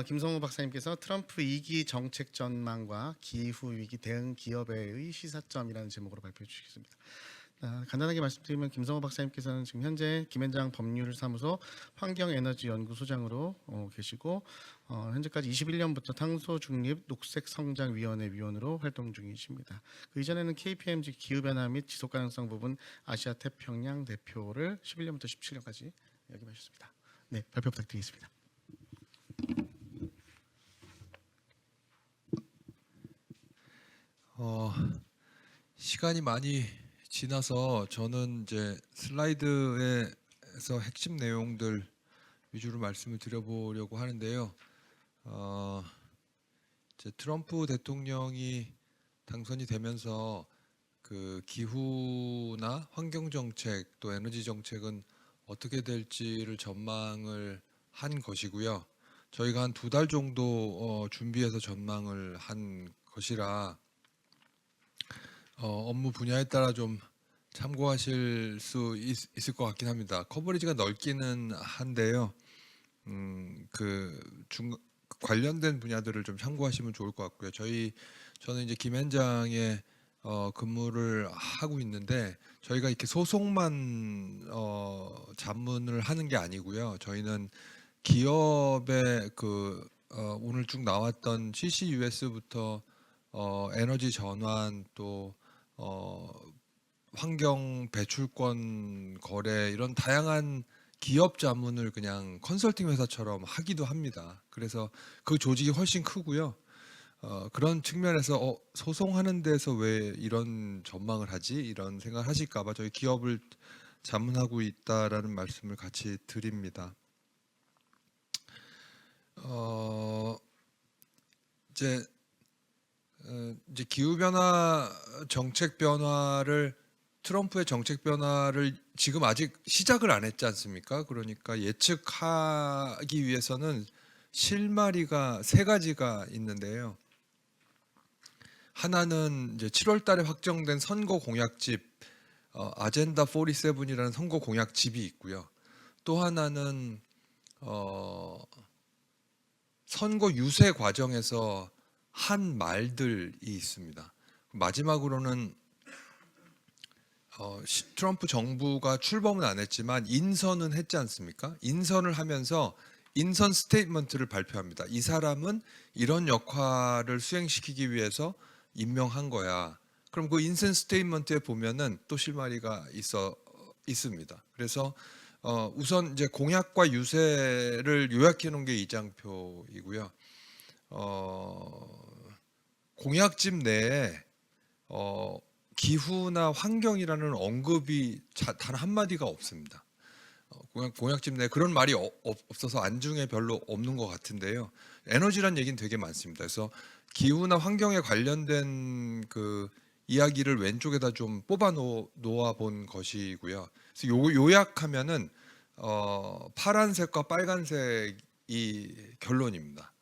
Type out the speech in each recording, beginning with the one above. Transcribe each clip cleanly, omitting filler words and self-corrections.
김성호 박사님께서 트럼프 2기 정책 전망과 기후 위기 대응 기업의 시사점이라는 제목으로 발표해 주시겠습니다. 간단하게 말씀드리면 김성호 박사님께서는 지금 현재 김앤장 법률사무소 환경에너지연구소장으로 계시고 현재까지 21년부터 탄소중립 녹색성장위원회 위원으로 활동 중이십니다. 그 이전에는 KPMG 기후변화 및 지속가능성 부분 아시아 태평양 대표를 11년부터 17년까지 역임하셨습니다. 네, 발표 부탁드리겠습니다. 시간이 많이 지나서 저는 이제 슬라이드에서 핵심 내용들 위주로 말씀을 드려보려고 하는데요. 이제 트럼프 대통령이 당선이 되면서 그 기후나 환경 정책 또 에너지 정책은 어떻게 될지를 전망을 한 것이고요. 저희가 한 2달 정도 준비해서 전망을 한 것이라 업무 분야에 따라 좀 참고하실 수 있을 것 같긴 합니다. 커버리지가 넓기는 한데요. 관련된 분야들을 좀 참고하시면 좋을 것 같고요. 저는 이제 김앤장에 근무를 하고 있는데 저희가 이렇게 소송만 자문을 하는 게 아니고요. 저희는 기업의 오늘 쭉 나왔던 CCUS부터 에너지 전환 또 환경 배출권 거래 이런 다양한 기업 자문을 그냥 컨설팅 회사처럼 하기도 합니다. 그래서 그 조직이 훨씬 크고요. 그런 측면에서 소송하는 데서 왜 이런 전망을 하지? 이런 생각을 하실까봐 저희 기업을 자문하고 있다라는 말씀을 같이 드립니다. 이제 기후 변화 정책 변화를 트럼프의 정책 변화를 지금 아직 시작을 안 했지 않습니까? 그러니까 예측하기 위해서는 실마리가 3가지가 있는데요. 하나는 이제 7월 달에 확정된 선거 공약집 아젠다 47이라는 선거 공약집이 있고요. 또 하나는 선거 유세 과정에서 한 말들이 있습니다. 마지막으로는 트럼프 정부가 출범은 안 했지만 인선은 했지 않습니까? 인선을 하면서 인선 스테이트먼트를 발표합니다. 이 사람은 이런 역할을 수행시키기 위해서 임명한 거야. 그럼 그 인선 스테이트먼트에 보면은 또 실마리가 있습니다. 그래서 우선 이제 공약과 유세를 요약해 놓은 게 이 장표이고요. 공약집 내에 기후나 환경이라는 언급이 단 한마디가 없습니다. 공약집 내에 그런 말이 없어서 안중에 별로 없는 것 같은데요. 에너지란 얘기는 되게 많습니다. 그래서 기후나 환경에 관련된 그 이야기를 왼쪽에다 좀 뽑아 놓아 본 것이고요. 그래서 요약하면은 파란색과 빨간색이 결론입니다.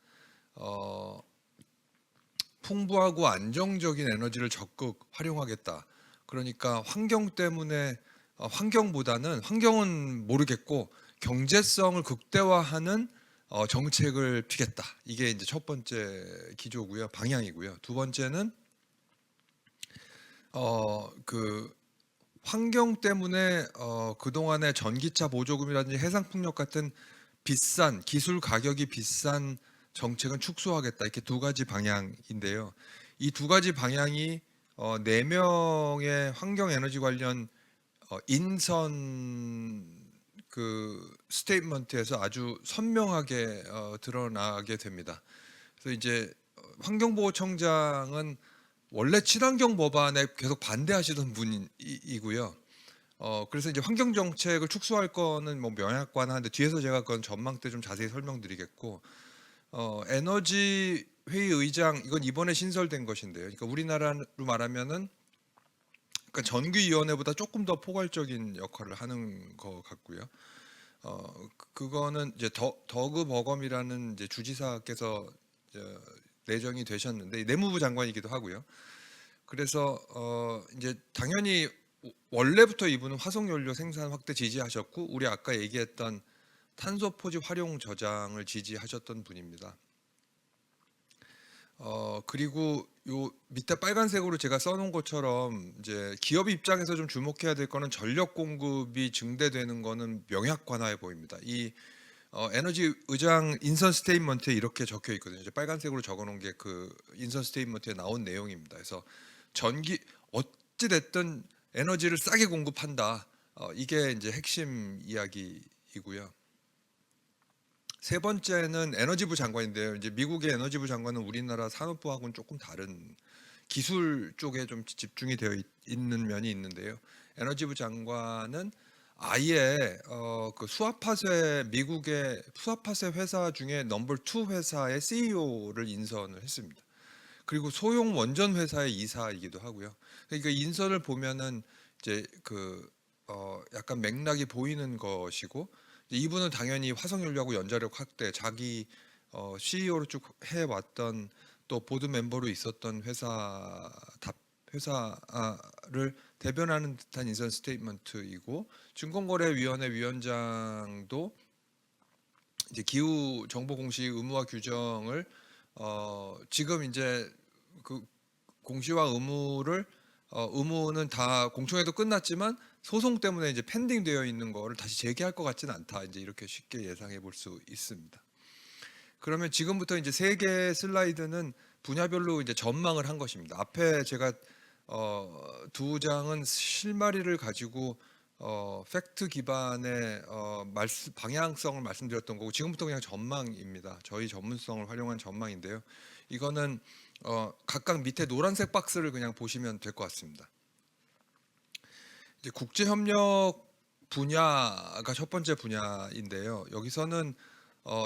풍부하고 안정적인 에너지를 적극 활용하겠다. 그러니까 환경 때문에 환경보다는 환경은 모르겠고 경제성을 극대화하는 정책을 피겠다. 이게 이제 첫 번째 기조고요, 방향이고요. 두 번째는 환경 때문에 그동안의 전기차 보조금이라든지 해상풍력 같은 비싼 기술 가격이 비싼 정책은 축소하겠다. 이렇게 2가지 방향인데요. 이 2가지 방향이 4명의 환경 에너지 관련 인선 그 스테이트먼트에서 아주 선명하게 드러나게 됩니다. 그래서 이제 환경보호청장은 원래 친환경 법안에 계속 반대하시던 분이고요. 그래서 이제 환경 정책을 축소할 거는 뭐 명약관 하는데 뒤에서 제가 그건 전망 때 좀 자세히 설명드리겠고, 에너지 회의 의장 이건 이번에 신설된 것인데요. 그러니까 우리나라로 말하면은 그러니까 전기위원회보다 조금 더 포괄적인 역할을 하는 것 같고요. 그거는 이제 더그 버검이라는 이제 주지사께서 내정이 되셨는데 내무부 장관이기도 하고요. 그래서 이제 당연히 원래부터 이분은 화석연료 생산 확대 지지하셨고 우리 아까 얘기했던 탄소 포집 활용 저장을 지지하셨던 분입니다. 그리고 요 밑에 빨간색으로 제가 써놓은 것처럼 이제 기업 입장에서 좀 주목해야 될 거는 전력 공급이 증대되는 거는 명약관화해 보입니다. 이 에너지 의장 인선 스테이트먼트에 이렇게 적혀 있거든요. 이제 빨간색으로 적어놓은 게 그 인선 스테이트먼트에 나온 내용입니다. 그래서 전기 어찌 됐든 에너지를 싸게 공급한다. 이게 이제 핵심 이야기이고요. 세 번째는 에너지부 장관인데요. 이제 미국의 에너지부 장관은 우리나라 산업부하고는 조금 다른 기술 쪽에 좀 집중이 되어 있는 면이 있는데요. 에너지부 장관은 아예 그 수압파쇄 미국의 수압파쇄 회사 중에 넘버 2 회사의 CEO를 인선을 했습니다. 그리고 소형 원전 회사의 이사이기도 하고요. 그러니까 인선을 보면은 이제 그 약간 맥락이 보이는 것이고 이분은 당연히 화석연료하고 연자력 확대 자기 CEO로 쭉 해왔던 또 보드 멤버로 있었던 회사를 대변하는 듯한 인선 스테이트먼트이고 증권거래위원회 위원장도 이제 기후 정보 공시 의무화 규정을 지금 이제 그 공시와 의무를 의무는 다 공청회도 끝났지만 소송 때문에 이제 펜딩되어 있는 거를 다시 제기할 것 같지는 않다. 이제 이렇게 쉽게 예상해 볼 수 있습니다. 그러면 지금부터 이제 세 개의 슬라이드는 분야별로 이제 전망을 한 것입니다. 앞에 제가 두 장은 실마리를 가지고 팩트 기반의 방향성을 말씀드렸던 거고 지금부터 그냥 전망입니다. 저희 전문성을 활용한 전망인데요. 이거는 각각 밑에 노란색 박스를 그냥 보시면 될 것 같습니다. 이제 국제협력 분야가 첫 번째 분야인데요. 여기서는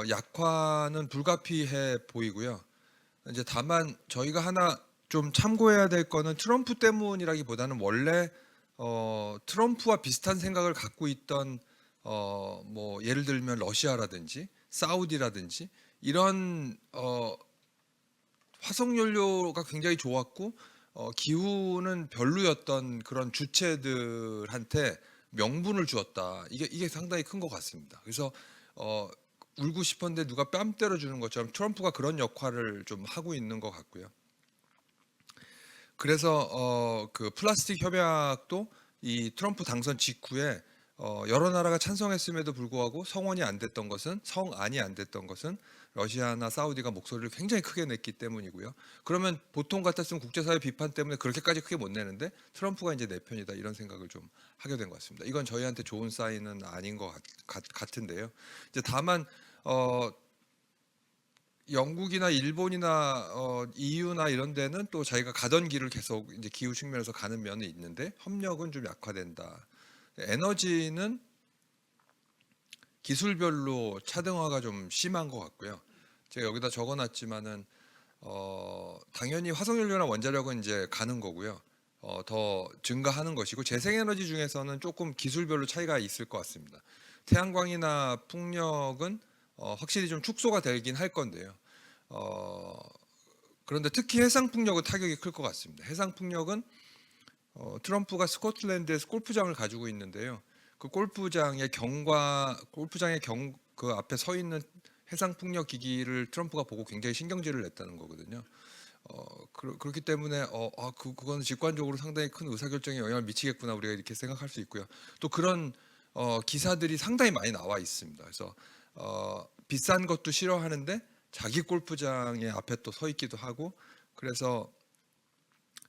약화는 불가피해 보이고요. 이제 다만 저희가 하나 좀 참고해야 될 거는 트럼프 때문이라기보다는 원래 트럼프와 비슷한 생각을 갖고 있던 뭐 예를 들면 러시아라든지 사우디라든지 이런 화석연료가 굉장히 좋았고 기후는 별로였던 그런 주체들한테 명분을 주었다. 이게 상당히 큰 것 같습니다. 그래서 울고 싶었는데 누가 뺨 때려주는 것처럼 트럼프가 그런 역할을 좀 하고 있는 것 같고요. 그래서 그 플라스틱 협약도 이 트럼프 당선 직후에 여러 나라가 찬성했음에도 불구하고 성안이 안 됐던 것은 러시아나 사우디가 목소리를 굉장히 크게 냈기 때문이고요. 그러면 보통 같았으면 국제사회 비판 때문에 그렇게까지 크게 못 내는데 트럼프가 이제 내 편이다 이런 생각을 좀 하게 된 것 같습니다. 이건 저희한테 좋은 사인은 아닌 것 같은데요. 이제 다만 영국이나 일본이나 EU나 이런 데는 또 자기가 가던 길을 계속 이제 기후 측면에서 가는 면이 있는데 협력은 좀 약화된다. 에너지는 기술별로 차등화가 좀 심한 것 같고요. 제가 여기다 적어놨지만은 당연히 화석연료나 원자력은 이제 가는 거고요. 더 증가하는 것이고 재생에너지 중에서는 조금 기술별로 차이가 있을 것 같습니다. 태양광이나 풍력은 확실히 좀 축소가 되긴 할 건데요. 그런데 특히 해상풍력은 타격이 클 것 같습니다. 해상풍력은 트럼프가 스코틀랜드에서 골프장을 가지고 있는데요. 그 골프장의 그 앞에 서 있는 해상풍력 기기를 트럼프가 보고 굉장히 신경질을 냈다는 거거든요. 그렇기 때문에 그건 직관적으로 상당히 큰 의사결정에 영향을 미치겠구나 우리가 이렇게 생각할 수 있고요. 또 그런 기사들이 상당히 많이 나와 있습니다. 그래서 비싼 것도 싫어하는데 자기 골프장의 앞에 또 서 있기도 하고 그래서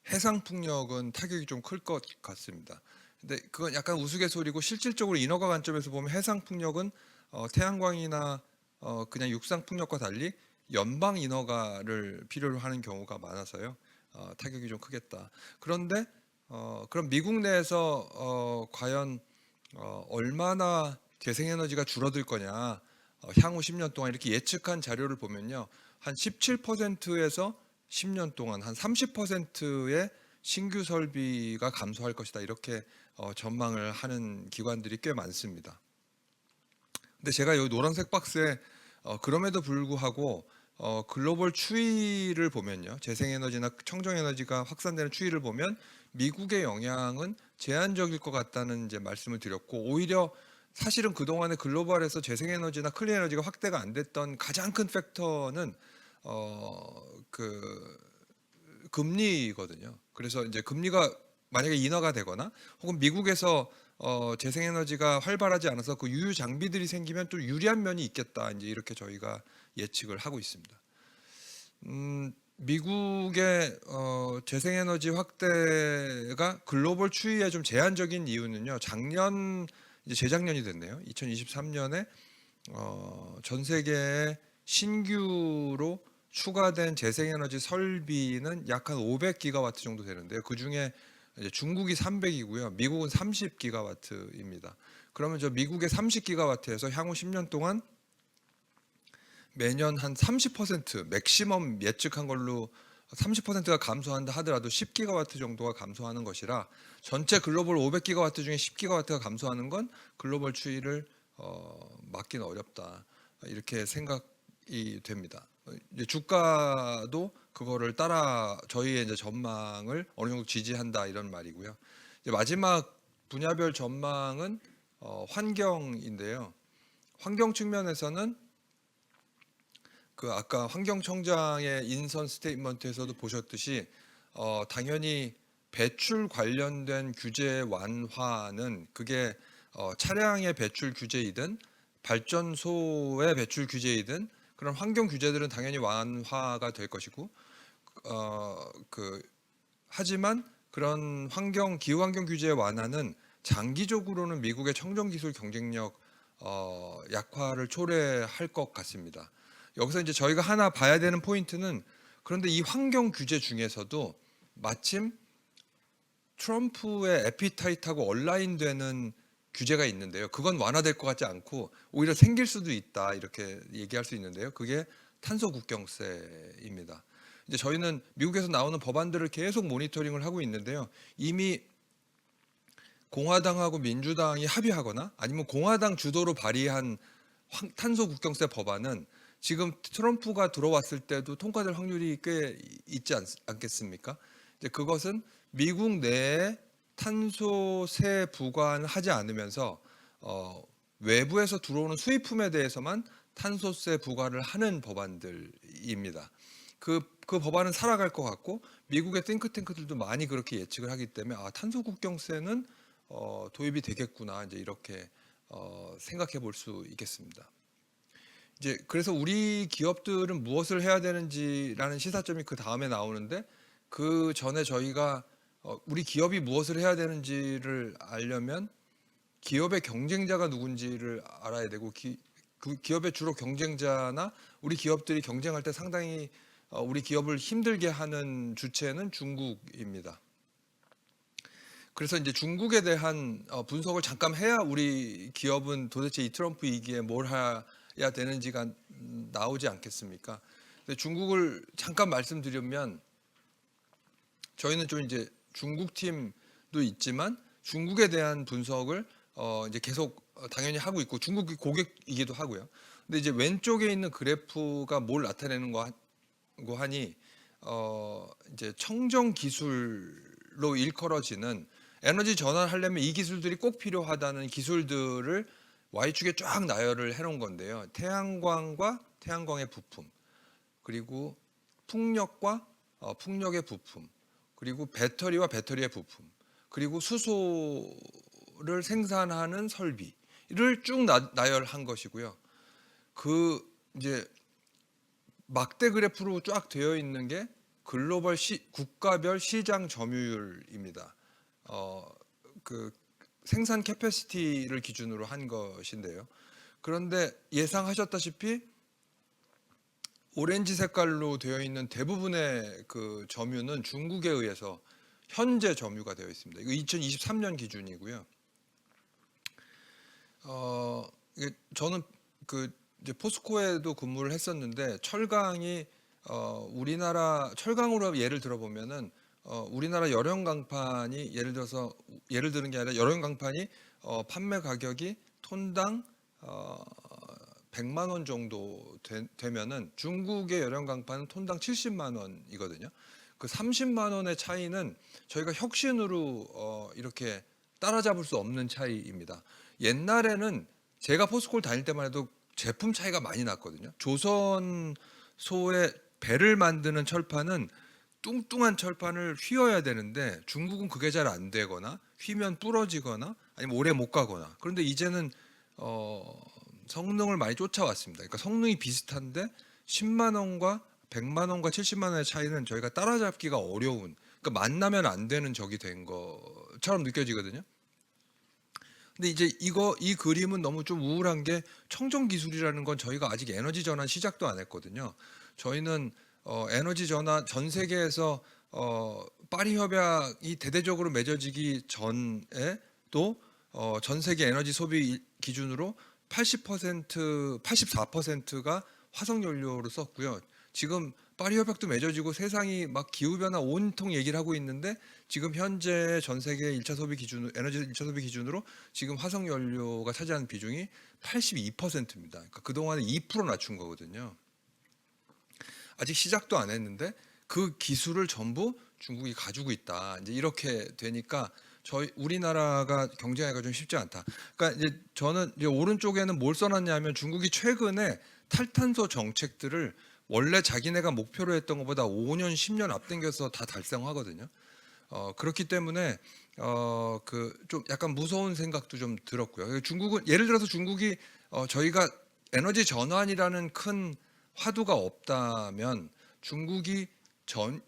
해상풍력은 타격이 좀 클 것 같습니다. 근데 그건 약간 우스갯소리고 실질적으로 인허가 관점에서 보면 해상풍력은 태양광이나 그냥 육상풍력과 달리 연방 인허가를 필요로 하는 경우가 많아서요. 타격이 좀 크겠다. 그런데 그럼 미국 내에서 과연 얼마나 재생에너지가 줄어들 거냐 향후 10년 동안 이렇게 예측한 자료를 보면요. 한 17%에서 10년 동안 한 30%의 신규 설비가 감소할 것이다. 이렇게 전망을 하는 기관들이 꽤 많습니다. 근데 제가 여기 노란색 박스에 그럼에도 불구하고 글로벌 추이를 보면요. 재생에너지나 청정에너지가 확산되는 추이를 보면 미국의 영향은 제한적일 것 같다는 이제 말씀을 드렸고 오히려 사실은 그동안에 글로벌에서 재생에너지나 클린에너지가 확대가 안 됐던 가장 큰 팩터는 그 금리거든요. 그래서 이제 금리가 만약에 인하가 되거나 혹은 미국에서 재생에너지가 활발하지 않아서 그 유유 장비들이 생기면 또 유리한 면이 있겠다. 이제 이렇게 저희가 예측을 하고 있습니다. 미국의 재생에너지 확대가 글로벌 추이에 좀 제한적인 이유는요. 작년 이제 재작년이 됐네요. 2023년에 전 세계에 신규로 추가된 재생에너지 설비는 약 한 500기가와트 정도 되는데요. 그 중에 이제 중국이 300이고요. 미국은 30기가와트입니다. 그러면 저 미국의 30기가와트에서 향후 10년 동안 매년 한 30% 맥시멈 예측한 걸로 30%가 감소한다 하더라도 10기가와트 정도가 감소하는 것이라 전체 글로벌 500기가와트 중에 10기가와트가 감소하는 건 글로벌 추이를 막기는 어렵다. 이렇게 생각이 됩니다. 이제 주가도 그거를 따라 저희의 이제 전망을 어느 정도 지지한다 이런 말이고요. 이제 마지막 분야별 전망은 환경인데요. 환경 측면에서는 그 아까 환경청장의 인선 스테이트먼트에서도 보셨듯이 당연히 배출 관련된 규제 완화는 그게 차량의 배출 규제이든 발전소의 배출 규제이든 그런 환경 규제들은 당연히 완화가 될 것이고 하지만 그런 기후 환경 규제 완화는 장기적으로는 미국의 청정 기술 경쟁력 약화를 초래할 것 같습니다. 여기서 이제 저희가 하나 봐야 되는 포인트는 그런데 이 환경 규제 중에서도 마침 트럼프의 에피타이트하고 얼라인되는 규제가 있는데요. 그건 완화될 것 같지 않고 오히려 생길 수도 있다 이렇게 얘기할 수 있는데요. 그게 탄소 국경세입니다. 이제 저희는 미국에서 나오는 법안들을 계속 모니터링을 하고 있는데요. 이미 공화당하고 민주당이 합의하거나 아니면 공화당 주도로 발의한 탄소 국경세 법안은 지금 트럼프가 들어왔을 때도 통과될 확률이 꽤 있지 않겠습니까? 이제 그것은 미국 내에 탄소세 부과하지 않으면서 외부에서 들어오는 수입품에 대해서만 탄소세 부과를 하는 법안들입니다. 그 법안은 살아갈 것 같고 미국의 띵크탱크들도 많이 그렇게 예측을 하기 때문에 탄소 국경세는 도입이 되겠구나 이제 이렇게 생각해 볼 수 있겠습니다. 이제 그래서 우리 기업들은 무엇을 해야 되는지라는 시사점이 그 다음에 나오는데 그 전에 저희가 우리 기업이 무엇을 해야 되는지를 알려면 기업의 경쟁자가 누군지를 알아야 되고 그 기업의 주로 경쟁자나 우리 기업들이 경쟁할 때 상당히 우리 기업을 힘들게 하는 주체는 중국입니다. 그래서 이제 중국에 대한 분석을 잠깐 해야 우리 기업은 도대체 이 트럼프 위기에 뭘 해야 되는지가 나오지 않겠습니까? 근데 중국을 잠깐 말씀드리면 저희는 좀 이제 중국 팀도 있지만 중국에 대한 분석을 이제 계속 당연히 하고 있고 중국이 고객이기도 하고요. 근데 이제 왼쪽에 있는 그래프가 뭘 나타내는 거 하니 이제 청정 기술로 일컬어지는 에너지 전환하려면 이 기술들이 꼭 필요하다는 기술들을 Y축에 쫙 나열을 해놓은 건데요. 태양광과 태양광의 부품, 그리고 풍력과 풍력의 부품, 그리고 배터리와 배터리의 부품, 그리고 수소를 생산하는 설비를 쭉 나열한 것이고요. 그 이제 막대 그래프로 쫙 되어 있는 게 글로벌 국가별 시장 점유율입니다. 그 생산 캐패시티를 기준으로 한 것인데요. 그런데 예상하셨다시피 오렌지 색깔로 되어 있는 대부분의 그 점유는 중국에 의해서 현재 점유가 되어 있습니다. 이거 2023년 기준이고요. 저는 그 이제 포스코에도 근무를 했었는데 철강이 우리나라 철강으로 예를 들어보면은 우리나라 열형 강판이 예를 드는 게 아니라 열형 강판이 판매 가격이 톤당 100만 원 정도 되면은 중국의 열형 강판은 톤당 70만 원이거든요. 그 30만 원의 차이는 저희가 혁신으로 이렇게 따라잡을 수 없는 차이입니다. 옛날에는 제가 포스코를 다닐 때만 해도 제품 차이가 많이 났거든요. 조선소의 배를 만드는 철판은 뚱뚱한 철판을 휘어야 되는데 중국은 그게 잘 안 되거나 휘면 부러지거나 아니면 오래 못 가거나. 그런데 이제는 성능을 많이 쫓아왔습니다. 그러니까 성능이 비슷한데 10만 원과 100만 원과 70만 원의 차이는 저희가 따라잡기가 어려운, 그러니까 만나면 안 되는 적이 된 것처럼 느껴지거든요. 근데 이제 이 그림은 너무 좀 우울한 게 청정 기술이라는 건 저희가 아직 에너지 전환 시작도 안 했거든요. 저희는 에너지 전환 전 세계에서 파리 협약이 대대적으로 맺어지기 전에 또 전 세계 에너지 소비 기준으로 80%, 84%가 화석 연료로 썼고요. 지금 파리 협약도 맺어지고 세상이 막 기후 변화 온통 얘기를 하고 있는데 지금 현재 전 세계 1차 소비 기준 에너지 1차 소비 기준으로 지금 화석 연료가 차지하는 비중이 82%입니다. 그러니까 그동안에 2% 낮춘 거거든요. 아직 시작도 안 했는데 그 기술을 전부 중국이 가지고 있다. 이제 이렇게 되니까 우리나라가 경쟁하기가 좀 쉽지 않다. 그러니까 이제 저는 이제 오른쪽에는 뭘 써놨냐면 중국이 최근에 탈탄소 정책들을 원래 자기네가 목표로 했던 것보다 5년, 10년 앞당겨서 다 달성하거든요. 그렇기 때문에 그 좀 약간 무서운 생각도 좀 들었고요. 중국은 예를 들어서 중국이 저희가 에너지 전환이라는 큰 화두가 없다면 중국이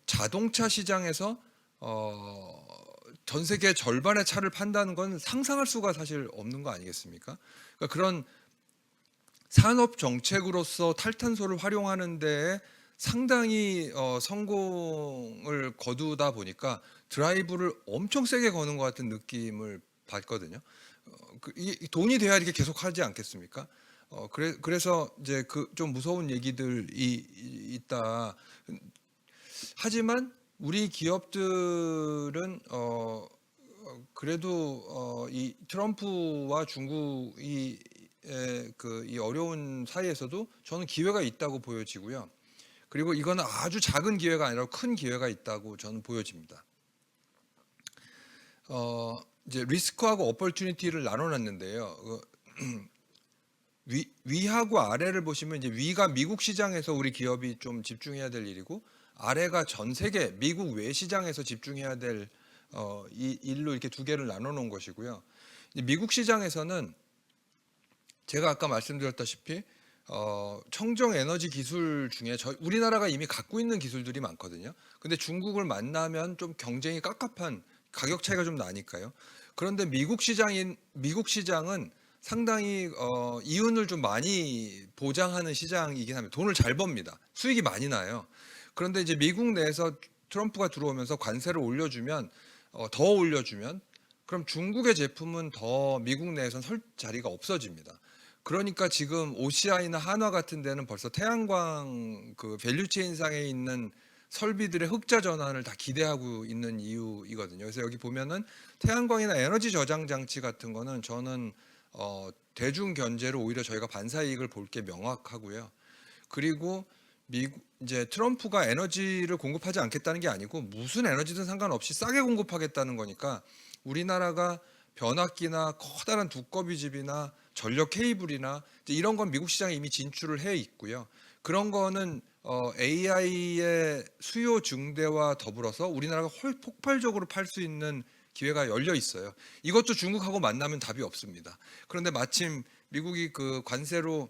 자동차 시장에서 전 세계 절반의 차를 판다는 건 상상할 수가 사실 없는 거 아니겠습니까? 그러니까 그런 산업 정책으로서 탈탄소를 활용하는 데에 상당히 성공을 거두다 보니까 드라이브를 엄청 세게 거는 것 같은 느낌을 받거든요. 이 돈이 돼야 이렇게 계속 하지 않겠습니까? 그래서 이제 그 좀 무서운 얘기들이 있다. 하지만 우리 기업들은 그래도 이 트럼프와 중국이 이 어려운 사이에서도 저는 기회가 있다고 보여지고요. 그리고 이거는 아주 작은 기회가 아니라 큰 기회가 있다고 저는 보여집니다. 이제 리스크하고 어퍼튜니티를 나눠놨는데요. 위하고 아래를 보시면 이제 위가 미국 시장에서 우리 기업이 좀 집중해야 될 일이고 아래가 전 세계 미국 외 시장에서 집중해야 될 이 일로 이렇게 두 개를 나눠 놓은 것이고요. 미국 시장에서는 제가 아까 말씀드렸다시피 청정 에너지 기술 중에 우리나라가 이미 갖고 있는 기술들이 많거든요. 근데 중국을 만나면 좀 경쟁이 깝깝한 가격 차이가 좀 나니까요. 그런데 미국 시장은 상당히 이윤을 좀 많이 보장하는 시장이긴 합니다. 돈을 잘 법니다. 수익이 많이 나요. 그런데 이제 미국 내에서 트럼프가 들어오면서 관세를 올려주면 더 올려주면 그럼 중국의 제품은 더 미국 내에선 설 자리가 없어집니다. 그러니까 지금 OCI나 한화 같은 데는 벌써 태양광 그 밸류체인상에 있는 설비들의 흑자 전환을 다 기대하고 있는 이유이거든요. 그래서 여기 보면은 태양광이나 에너지 저장 장치 같은 거는 저는 대중 견제로 오히려 저희가 반사 이익을 볼 게 명확하고요. 그리고 이제 트럼프가 에너지를 공급하지 않겠다는 게 아니고 무슨 에너지든 상관없이 싸게 공급하겠다는 거니까 우리나라가 변압기나 커다란 두꺼비집이나 전력 케이블이나 이런 건 미국 시장에 이미 진출을 해 있고요. 그런 거는 AI의 수요 증대와 더불어서 우리나라가 폭발적으로 팔 수 있는 기회가 열려 있어요. 이것도 중국하고 만나면 답이 없습니다. 그런데 마침 미국이 그 관세로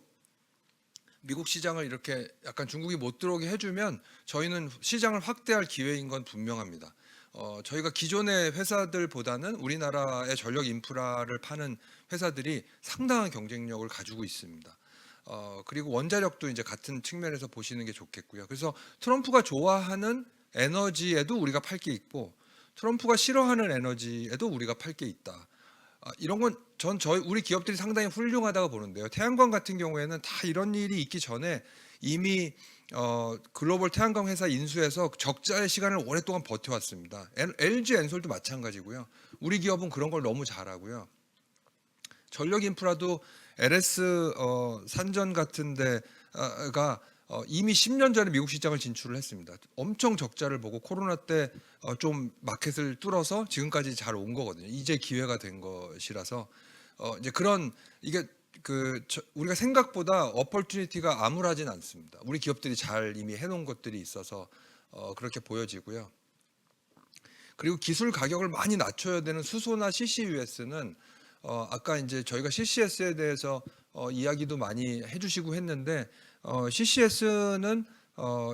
미국 시장을 이렇게 약간 중국이 못 들어오게 해주면 저희는 시장을 확대할 기회인 건 분명합니다. 저희가 기존의 회사들보다는 우리나라의 전력 인프라를 파는 회사들이 상당한 경쟁력을 가지고 있습니다. 그리고 원자력도 이제 같은 측면에서 보시는 게 좋겠고요. 그래서 트럼프가 좋아하는 에너지에도 우리가 팔 게 있고 트럼프가 싫어하는 에너지에도 우리가 팔 게 있다. 이런 건 우리 기업들이 상당히 훌륭하다고 보는데요. 태양광 같은 경우에는 다 이런 일이 있기 전에 이미 글로벌 태양광 회사 인수해서 적자의 시간을 오랫동안 버텨왔습니다. LG 엔솔도 마찬가지고요. 우리 기업은 그런 걸 너무 잘하고요. 전력 인프라도 LS 산전 같은 데가 이미 10년 전에 미국 시장을 진출을 했습니다. 엄청 적자를 보고 코로나 때 좀 마켓을 뚫어서 지금까지 잘 온 거거든요. 이제 기회가 된 것이라서 이제 그런 이게 우리가 생각보다 어퍼튜니티가 암울하진 않습니다. 우리 기업들이 잘 이미 해놓은 것들이 있어서 그렇게 보여지고요. 그리고 기술 가격을 많이 낮춰야 되는 수소나 CCUS는 아까 이제 저희가 CCS에 대해서 이야기도 많이 해주시고 했는데 CCS는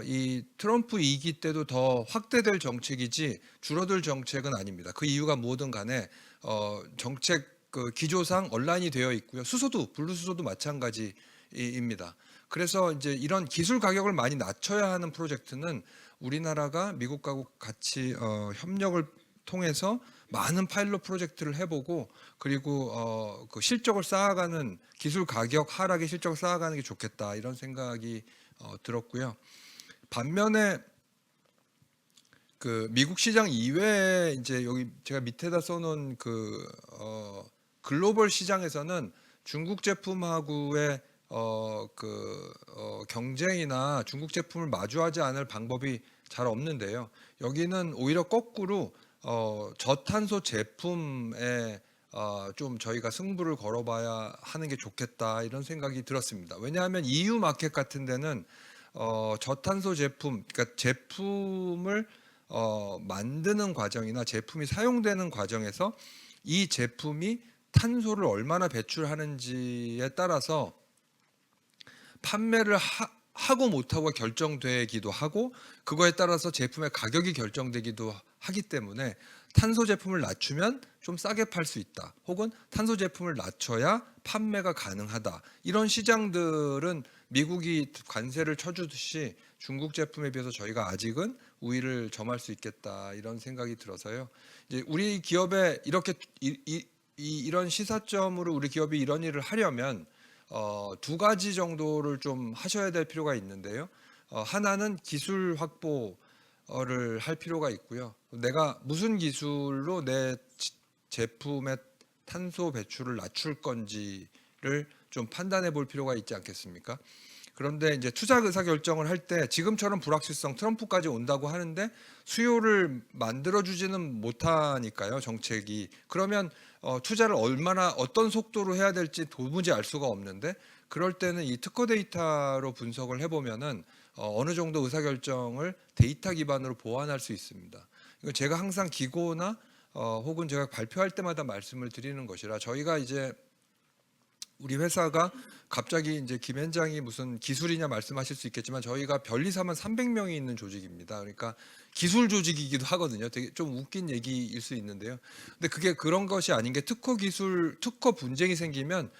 이 트럼프 2기 때도 더 확대될 정책이지 줄어들 정책은 아닙니다. 그 이유가 뭐든 간에 정책 기조상 언란이 되어 있고요. 수소도 블루수소도 마찬가지입니다. 그래서 이제 이런 기술 가격을 많이 낮춰야 하는 프로젝트는 우리나라가 미국과 같이 협력을 통해서 많은 파일럿 프로젝트를 해보고 그리고 그 실적을 쌓아가는 기술 가격 하락의 실적을 쌓아가는 게 좋겠다 이런 생각이 들었고요. 반면에 그 미국 시장 이외에 이제 여기 제가 밑에다 써놓은 글로벌 시장에서는 중국 제품하고의 경쟁이나 중국 제품을 마주하지 않을 방법이 잘 없는데요. 여기는 오히려 거꾸로 저탄소 제품에 좀 저희가 승부를 걸어봐야 하는 게 좋겠다 이런 생각이 들었습니다. 왜냐하면 EU 마켓 같은 데는 저탄소 제품, 그러니까 제품을 만드는 과정이나 제품이 사용되는 과정에서 이 제품이 탄소를 얼마나 배출하는지에 따라서 판매를 하고 못하고 결정되기도 하고 그거에 따라서 제품의 가격이 결정되기도 하기 때문에 탄소 제품을 낮추면 좀 싸게 팔 수 있다. 혹은 탄소 제품을 낮춰야 판매가 가능하다. 이런 시장들은 미국이 관세를 쳐주듯이 중국 제품에 비해서 저희가 아직은 우위를 점할 수 있겠다. 이런 생각이 들어서요. 이제 우리 기업에 이렇게 이런 시사점으로 우리 기업이 이런 일을 하려면 두 가지 정도를 좀 하셔야 될 필요가 있는데요. 하나는 기술 확보를 할 필요가 있고요. 내가 무슨 기술로 내 제품의 탄소 배출을 낮출 건지를 좀 판단해 볼 필요가 있지 않겠습니까? 그런데 이제 투자 의사 결정을 할 때 지금처럼 불확실성 트럼프까지 온다고 하는데 수요를 만들어 주지는 못하니까요, 정책이. 그러면 투자를 얼마나 어떤 속도로 해야 될지 도무지 알 수가 없는데 그럴 때는 이 특허 데이터로 분석을 해보면은 어느 정도 의사 결정을 데이터 기반으로 보완할 수 있습니다. 이거 제가 항상 기고나 혹은 제가 발표할 때마다 말씀을 드리는 것이라 저희가 이제 우리 회사가 갑자기 이제 김현장이 무슨 기술이냐 말씀하실 수 있겠지만 저희가 변리사만 300명이 있는 조직입니다. 그러니까 기술 조직이기도 하거든요. 되게 좀 웃긴 얘기일 수 있는데요. 근데 그게 그런 것이 아닌 게 특허 분쟁이 생기면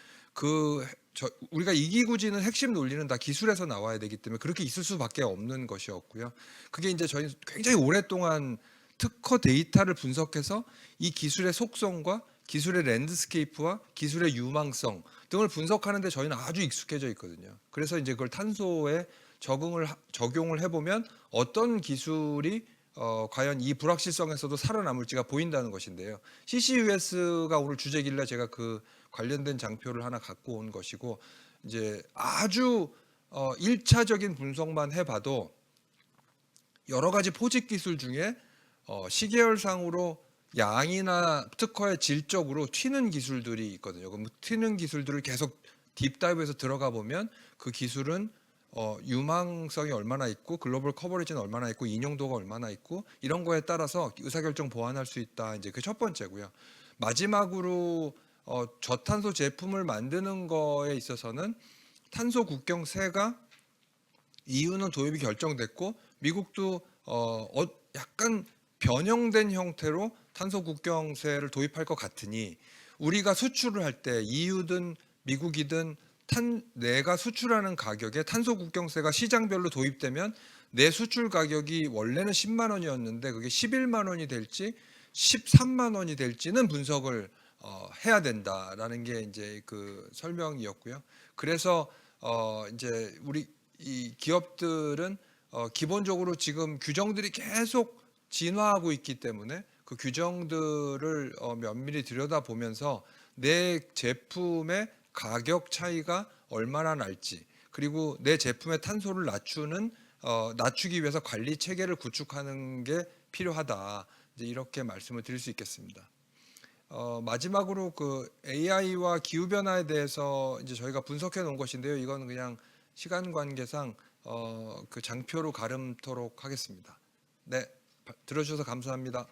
우리가 이기고지는 핵심 논리는 다 기술에서 나와야 되기 때문에 그렇게 있을 수밖에 없는 것이었고요. 그게 이제 저희 굉장히 오랫동안 특허 데이터를 분석해서 이 기술의 속성과 기술의 랜드스케이프와 기술의 유망성 등을 분석하는데 저희는 아주 익숙해져 있거든요. 그래서 이제 그걸 탄소에 적용을 해보면 어떤 기술이 과연 이 불확실성에서도 살아남을지가 보인다는 것인데요. CCUS가 오늘 주제길래 제가 그 관련된 장표를 하나 갖고 온 것이고 이제 아주 1차적인 분석만 해봐도 여러 가지 포집 기술 중에 시계열상으로 양이나 특허의 질적으로 튀는 기술들이 있거든요. 그럼 튀는 기술들을 계속 딥다이브해서 들어가 보면 그 기술은 유망성이 얼마나 있고 글로벌 커버리지는 얼마나 있고 인용도가 얼마나 있고 이런 거에 따라서 의사결정 보완할 수 있다. 이제 그 첫 번째고요. 마지막으로 저탄소 제품을 만드는 거에 있어서는 탄소 국경세가 EU는 도입이 결정됐고 미국도 약간 변형된 형태로 탄소 국경세를 도입할 것 같으니 우리가 수출을 할 때 EU든 미국이든 내가 수출하는 가격에 탄소 국경세가 시장별로 도입되면 내 수출 가격이 원래는 10만 원이었는데 그게 11만 원이 될지 13만 원이 될지는 분석을 해야 된다라는 게 이제 그 설명이었고요. 그래서 이제 우리 이 기업들은 기본적으로 지금 규정들이 계속 진화하고 있기 때문에 그 규정들을 면밀히 들여다보면서 내 제품의 가격 차이가 얼마나 날지 그리고 내 제품의 탄소를 낮추기 위해서 관리 체계를 구축하는 게 필요하다. 이제 이렇게 말씀을 드릴 수 있겠습니다. 마지막으로 그 AI와 기후 변화에 대해서 이제 저희가 분석해 놓은 것인데요. 이건 그냥 시간 관계상 그 장표로 가름토록 하겠습니다. 네, 들어주셔서 감사합니다.